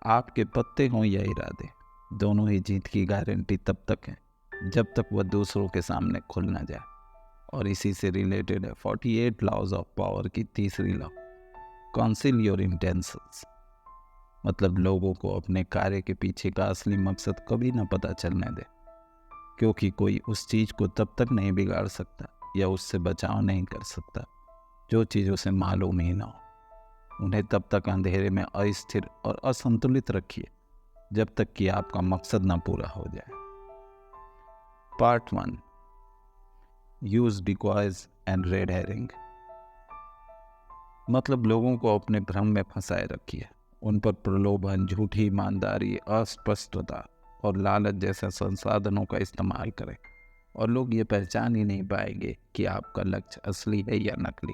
आपके पत्ते हों या इरादे, दोनों ही जीत की गारंटी तब तक है जब तक वह दूसरों के सामने खुल ना जाए। और इसी से रिलेटेड है 48 लॉज ऑफ पावर की तीसरी लॉ, काउंसिल योर इंटेंशंस। मतलब लोगों को अपने कार्य के पीछे का असली मकसद कभी ना पता चलने दे, क्योंकि कोई उस चीज़ को तब तक नहीं बिगाड़ सकता या उससे बचाव नहीं कर सकता जो चीज़ उसे मालूम ही ना हो। उन्हें तब तक अंधेरे में अस्थिर और असंतुलित रखिए जब तक कि आपका मकसद ना पूरा हो जाए। Part 1, use decoys and red herring. मतलब लोगों को अपने भ्रम में फंसाए रखिए, उन पर प्रलोभन, झूठी ईमानदारी, अस्पष्टता और लालच जैसे संसाधनों का इस्तेमाल करें, और लोग ये पहचान ही नहीं पाएंगे कि आपका लक्ष्य असली है या नकली।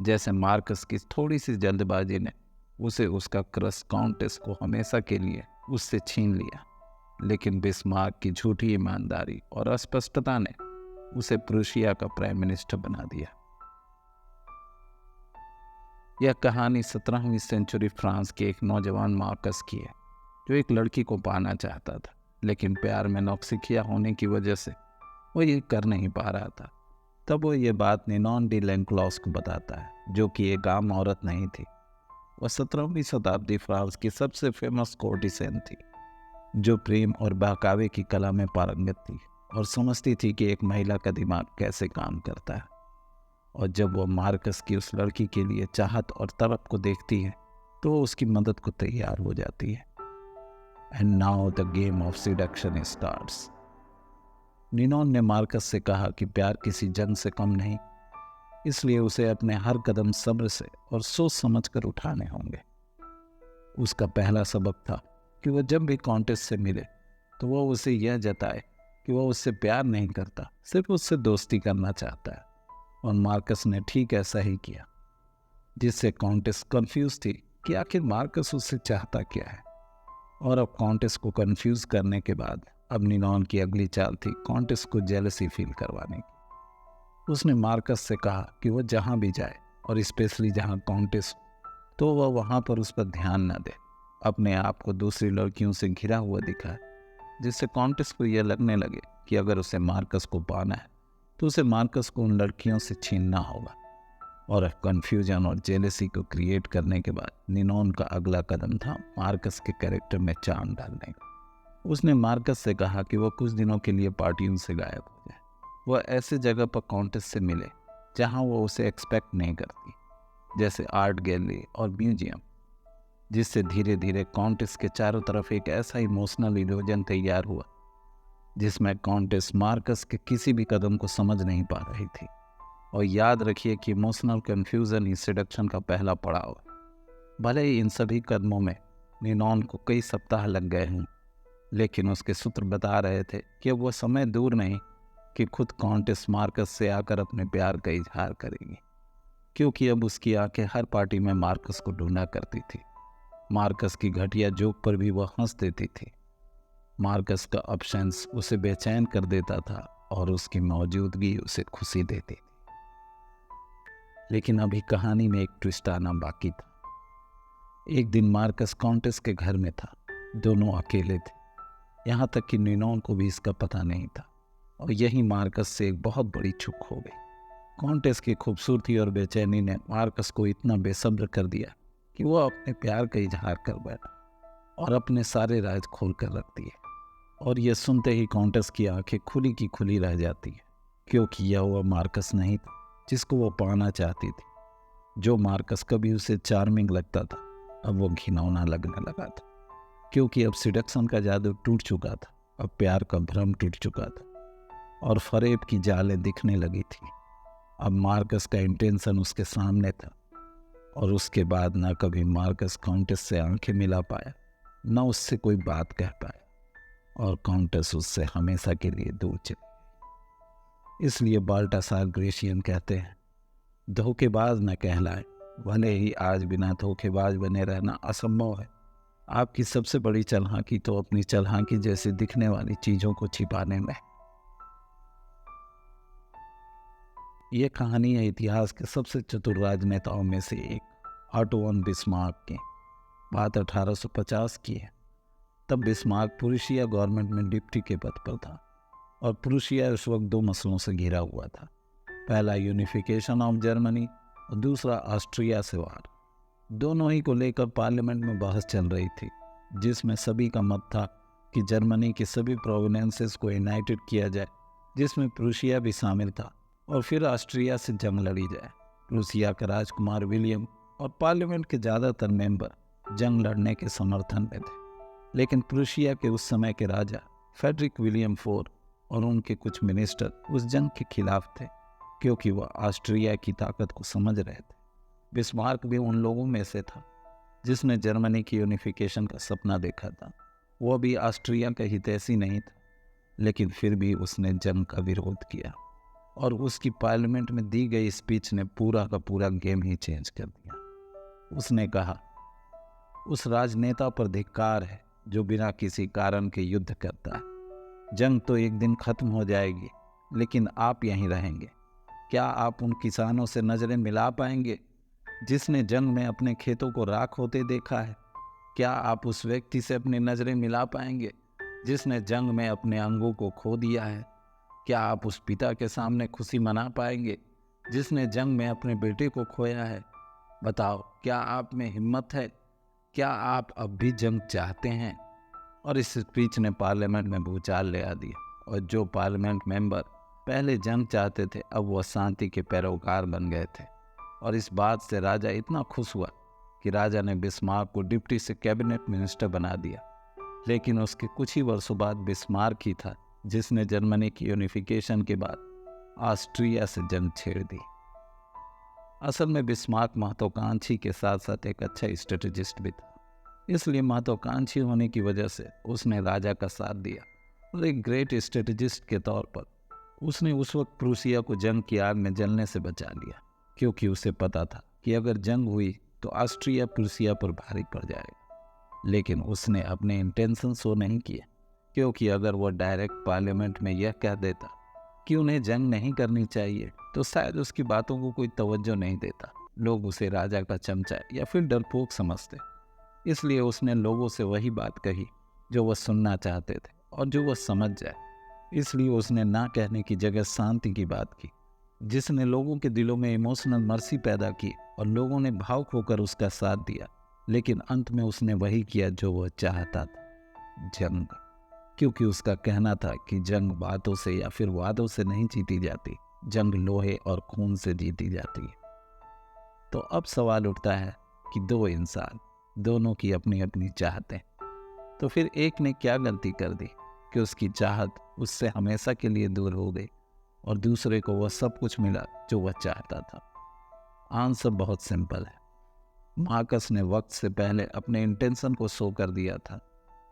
जैसे मार्कस की थोड़ी सी जल्दबाजी ने उसे उसका क्रश काउंटेस को हमेशा के लिए उससे छीन लिया, लेकिन बिस्मार्क की झूठी ईमानदारी और अस्पष्टता ने उसे प्रूशिया का प्राइम मिनिस्टर बना दिया। यह कहानी 17वीं सेंचुरी फ्रांस के एक नौजवान मार्कस की है, जो एक लड़की को पाना चाहता था, लेकिन प्यार में नौसिखिया होने की वजह से वो ये कर नहीं पा रहा था। तब वो ये बात निनॉन डी लेंक्लॉस को बताता है, जो कि एक आम औरत नहीं थी। वह 17वीं शताब्दी फ्रांस की सबसे फेमस कोर्टिसन थी, जो प्रेम और बहकावे की कला में पारंगत थी और समझती थी कि एक महिला का दिमाग कैसे काम करता है। और जब वो मार्कस की उस लड़की के लिए चाहत और तड़प को देखती है, तो वो उसकी मदद को तैयार हो जाती है। And now the game of seduction starts. Ninon ने मार्कस से कहा कि प्यार किसी जंग से कम नहीं, इसलिए उसे अपने हर कदम सब्र से और सोच समझकर उठाने होंगे। उसका पहला सबक था कि वह जब भी कॉन्टेस से मिले तो वह उसे यह जताए कि वह उससे प्यार नहीं करता, सिर्फ उससे दोस्ती करना चाहता है। और मार्कस ने ठीक ऐसा ही किया, जिससे कॉन्टेस कंफ्यूज थी कि आखिर मार्कस उससे चाहता क्या है। और अब कॉन्टेस को कंफ्यूज करने के बाद अब निनॉन की अगली चाल थी कॉन्टेस को जेलसी फील करवाने की। उसने मार्कस से कहा कि वह जहाँ भी जाए, और स्पेशली जहाँ कॉन्टेस हो, तो वह वहाँ पर उस पर ध्यान न दे, अपने आप को दूसरी लड़कियों से घिरा हुआ दिखाए, जिससे कॉन्टेस को यह लगने लगे कि अगर उसे मार्कस को पाना है तो उसे मार्कस को उन लड़कियों से छीनना होगा। और कन्फ्यूजन और जेलसी को क्रिएट करने के बाद निनॉन का अगला कदम था मार्कस के कैरेक्टर में चांद डालने का। उसने मार्कस से कहा कि वह कुछ दिनों के लिए पार्टियों से गायब हो जाए, वह ऐसे जगह पर कॉन्टेस से मिले जहां वो उसे एक्सपेक्ट नहीं करती, जैसे आर्ट गैलरी और म्यूजियम, जिससे धीरे धीरे कॉन्टेस के चारों तरफ एक ऐसा इमोशनल इल्यूजन तैयार हुआ जिसमें कॉन्टेस मार्कस के किसी भी कदम को समझ नहीं पा रही थी। और याद रखिए कि इमोशनल कन्फ्यूजन ही सिडक्शन का पहला पड़ाव है। भले ही इन सभी कदमों में निनॉन को कई सप्ताह लग गए हैं, लेकिन उसके सूत्र बता रहे थे कि अब वह समय दूर नहीं कि खुद कॉन्टेस मार्कस से आकर अपने प्यार का इजहार करेंगी, क्योंकि अब उसकी आंखें हर पार्टी में मार्कस को ढूंढा करती थी। मार्कस की घटिया जोक पर भी वह हंस देती थी। मार्कस का अब्सेंस उसे बेचैन कर देता था और उसकी मौजूदगी उसे खुशी देती थी। लेकिन अभी कहानी में एक ट्विस्ट आना बाकी था। एक दिन मार्कस कॉन्टेस के घर में था। दोनों अकेले थे, यहाँ तक कि निनॉन को भी इसका पता नहीं था। और यही मार्कस से एक बहुत बड़ी चूक हो गई। कॉन्टेस की खूबसूरती और बेचैनी ने मार्कस को इतना बेसब्र कर दिया कि वह अपने प्यार का इजहार कर बैठा और अपने सारे राज खोल कर रख दिए। और यह सुनते ही कॉन्टेस की आंखें खुली की खुली रह जाती है, क्योंकि यह वह मार्कस नहीं था जिसको वो पाना चाहती थी। जो मार्कस कभी उसे चार्मिंग लगता था, अब वो घिनौना लगने लगा था, क्योंकि अब सिडक्शन का जादू टूट चुका था, अब प्यार का भ्रम टूट चुका था और फरेब की जालें दिखने लगी थी। अब मार्कस का इंटेंशन उसके सामने था, और उसके बाद ना कभी मार्कस काउंटेस से आंखें मिला पाया, न उससे कोई बात कह पाया, और काउंटेस उससे हमेशा के लिए दूर चली। इसलिए बाल्टासार ग्रेशियन कहते हैं, धोखेबाज न कहलाए, भले ही आज बिना धोखेबाज बने रहना असंभव है। आपकी सबसे बड़ी चालाकी तो अपनी चालाकी जैसे दिखने वाली चीजों को छिपाने में। यह कहानी है इतिहास के सबसे चतुर राजनेताओं में से एक ऑटो वन बिस्मार्क की। बात 1850 की है। तब बिस्मार्क प्रूशिया गवर्नमेंट में डिप्टी के पद पर था और प्रूशिया उस वक्त दो मसलों से घिरा हुआ था। पहला यूनिफिकेशन ऑफ जर्मनी और दूसरा ऑस्ट्रिया से वार। दोनों ही को लेकर पार्लियामेंट में बहस चल रही थी, जिसमें सभी का मत था कि जर्मनी के सभी प्रोविनेंसेस को यूनाइटेड किया जाए, जिसमें प्रूशिया भी शामिल था, और फिर ऑस्ट्रिया से जंग लड़ी जाए। प्रूशिया का राजकुमार विलियम और पार्लियामेंट के ज़्यादातर मेंबर जंग लड़ने के समर्थन में थे, लेकिन प्रूशिया के उस समय के राजा फेडरिक विलियम फोर और उनके कुछ मिनिस्टर उस जंग के खिलाफ थे, क्योंकि वह ऑस्ट्रिया की ताकत को समझ रहे थे। बिस्मार्क भी उन लोगों में से था जिसने जर्मनी की यूनिफिकेशन का सपना देखा था। वह भी ऑस्ट्रिया का हितैषी नहीं था, लेकिन फिर भी उसने जंग का विरोध किया और उसकी पार्लियामेंट में दी गई स्पीच ने पूरा का पूरा गेम ही चेंज कर दिया। उसने कहा, उस राजनेता पर धिक्कार है जो बिना किसी कारण के युद्ध करता है। जंग तो एक दिन खत्म हो जाएगी, लेकिन आप यहीं रहेंगे। क्या आप उन किसानों से नज़रें मिला पाएंगे जिसने जंग में अपने खेतों को राख होते देखा है? क्या आप उस व्यक्ति से अपनी नज़रें मिला पाएंगे जिसने जंग में अपने अंगों को खो दिया है? क्या आप उस पिता के सामने खुशी मना पाएंगे जिसने जंग में अपने बेटे को खोया है? बताओ, क्या आप में हिम्मत है? क्या आप अब भी जंग चाहते हैं? और इस स्पीच ने पार्लियामेंट में भूचाल ले आ दिया, और जो पार्लियामेंट मेंबर पहले जंग चाहते थे, अब वह शांति के पैरोकार बन गए थे। और इस बात से राजा इतना खुश हुआ कि राजा ने बिस्मार्क को डिप्टी से कैबिनेट मिनिस्टर बना दिया। लेकिन उसके कुछ ही वर्षों बाद बिस्मार्क ही था जिसने जर्मनी की यूनिफिकेशन के बाद ऑस्ट्रिया से जंग छेड़ दी। असल में बिस्मार्क महत्वाकांक्षी के साथ साथ एक अच्छा स्ट्रेटेजिस्ट भी था, इसलिए महत्वाकांक्षी होने की वजह से उसने राजा का साथ दिया, और एक ग्रेट स्ट्रेटेजिस्ट के तौर पर उसने उस वक्त प्रूसिया को जंग की आग में जलने से बचा लिया, क्योंकि उसे पता था कि अगर जंग हुई तो ऑस्ट्रिया प्रूसिया पर भारी पड़ जाएगा। लेकिन उसने अपने इंटेंशन शो नहीं किए, क्योंकि अगर वह डायरेक्ट पार्लियामेंट में यह कह देता कि उन्हें जंग नहीं करनी चाहिए, तो शायद उसकी बातों को कोई तवज्जो नहीं देता। लोग उसे राजा का चमचा या फिर डरपोक समझते। इसलिए उसने लोगों से वही बात कही जो वह सुनना चाहते थे और जो वह समझ जाए। इसलिए उसने ना कहने की जगह शांति की बात की, जिसने लोगों के दिलों में इमोशनल मर्सी पैदा की, और लोगों ने भावुक होकर उसका साथ दिया। लेकिन अंत में उसने वही किया जो वह चाहता था, जंग। क्योंकि उसका कहना था कि जंग बातों से या फिर वादों से नहीं जीती जाती, जंग लोहे और खून से जीती जाती है। तो अब सवाल उठता है कि दो इंसान, दोनों की अपनी अपनी चाहतें, तो फिर एक ने क्या गलती कर दी कि उसकी चाहत उससे हमेशा के लिए दूर हो गई और दूसरे को वह सब कुछ मिला जो वह चाहता था? आंसर बहुत सिंपल है। मार्कस ने वक्त से पहले अपने इंटेंशन को शो कर दिया था,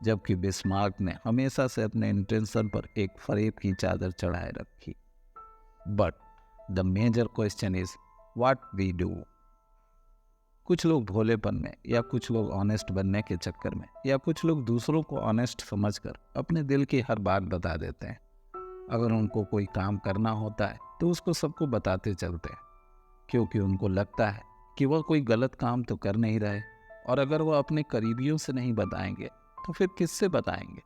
जबकि बिस्मार्क ने हमेशा से अपने इंटेंशन पर एक फरेब की चादर चढ़ाए रखी। But the major question is what we do. कुछ लोग भोलेपन में, या कुछ लोग ऑनेस्ट बनने के चक्कर में, या कुछ लोग दूसरों को ऑनेस्ट समझकर अपने दिल की हर बात बता देते हैं। अगर उनको कोई काम करना होता है तो उसको सबको बताते चलते हैं, क्योंकि उनको लगता है कि वह कोई गलत काम तो कर नहीं रहे, और अगर वह अपने करीबियों से नहीं बताएंगे तो फिर किससे बताएंगे?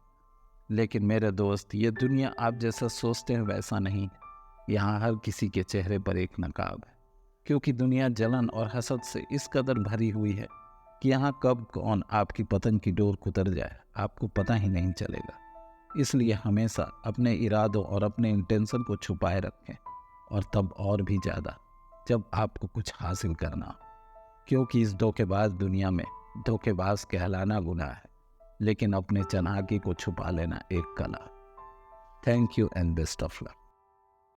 लेकिन मेरे दोस्त, ये दुनिया आप जैसा सोचते हैं वैसा नहीं है। यहाँ हर किसी के चेहरे पर एक नकाब है, क्योंकि दुनिया जलन और हसद से इस कदर भरी हुई है कि यहाँ कब कौन आपकी पतंग की डोर कुतर जाए आपको पता ही नहीं चलेगा। इसलिए हमेशा अपने इरादों और अपने इंटेंशन को छुपाए रखें, और तब और भी ज़्यादा जब आपको कुछ हासिल करना हो, क्योंकि इस धोखेबाज दुनिया में धोखेबाज कहलाना गुनाह है, लेकिन अपने चालाकी को छुपा लेना एक कला। Thank you and best of luck.